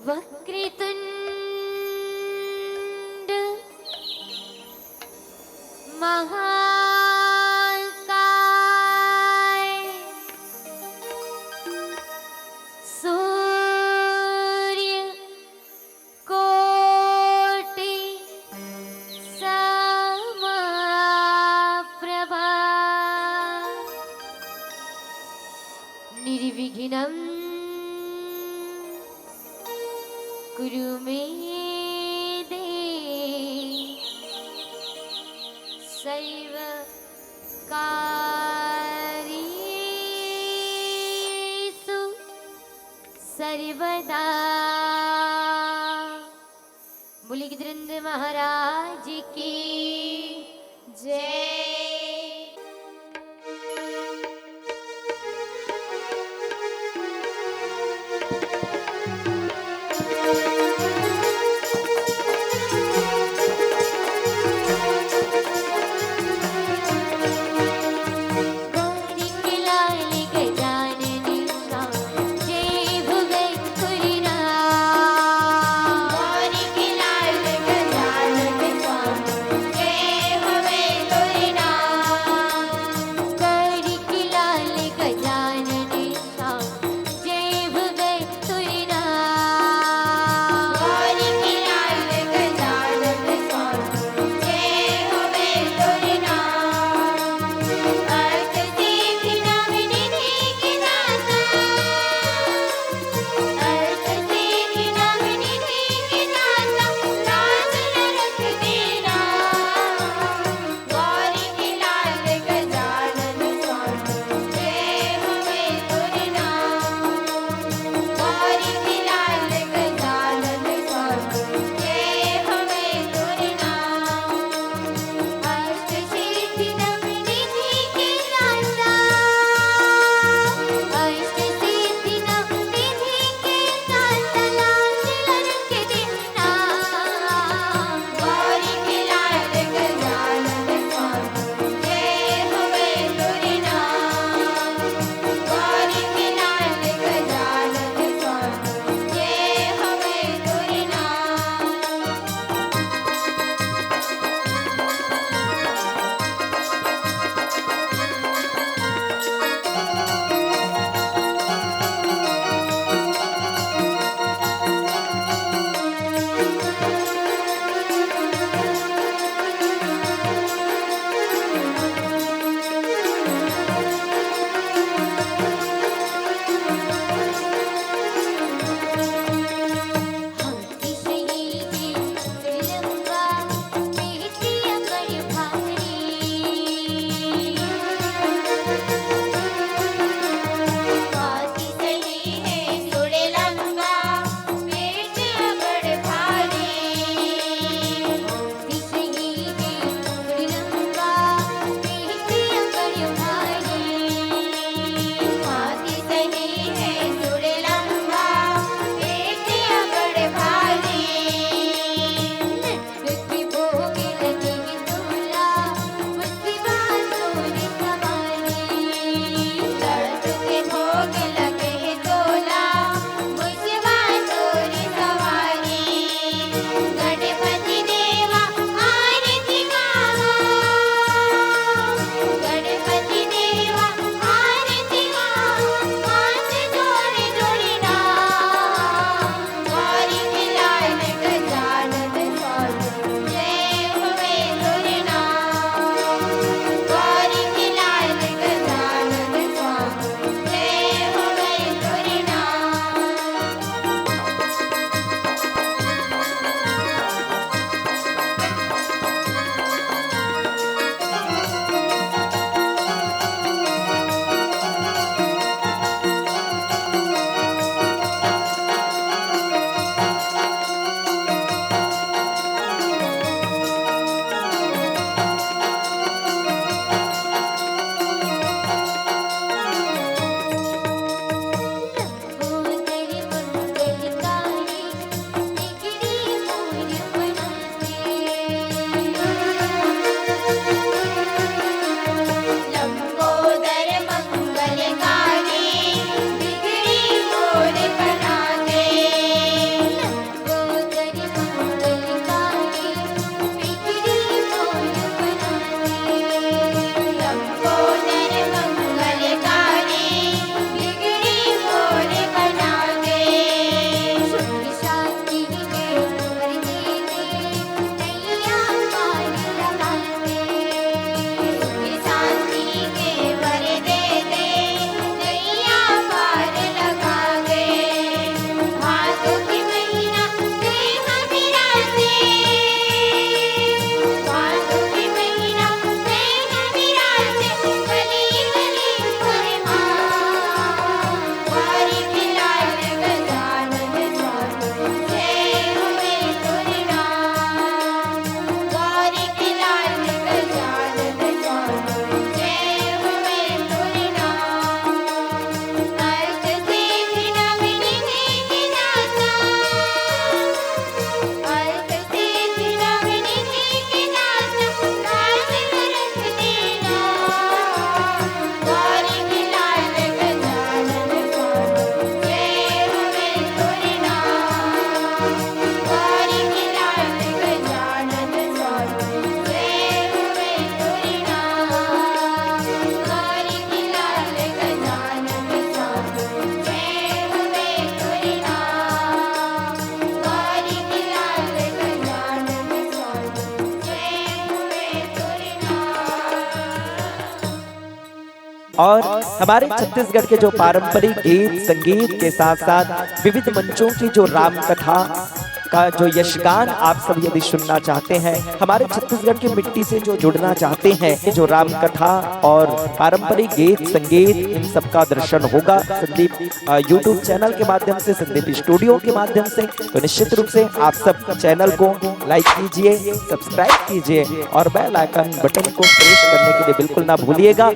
वक्रतुंड महाकाय सूर्य कोटि समप्रभा निर्विघ्नं कुरु मे देव सर्व कार्येषु सर्वदा। बोले गिरिन्द्र महाराज की जय। और हमारे छत्तीसगढ़ के जो पारंपरिक गीत संगीत के साथ साथ विविध मंचों की जो राम कथा का जो यशगान आप सब यदि सुनना चाहते हैं, हमारे छत्तीसगढ़ की मिट्टी से जो जुड़ना चाहते हैं, जो राम कथा और पारंपरिक गीत संगीत इन सब का दर्शन होगा संदीप यूट्यूब चैनल के माध्यम से, संदीप स्टूडियो के माध्यम से। तो निश्चित रूप से आप सब चैनल को लाइक कीजिए, सब्सक्राइब कीजिए और बेल आइकन बटन को प्रेस करने के लिए बिल्कुल ना भूलिएगा।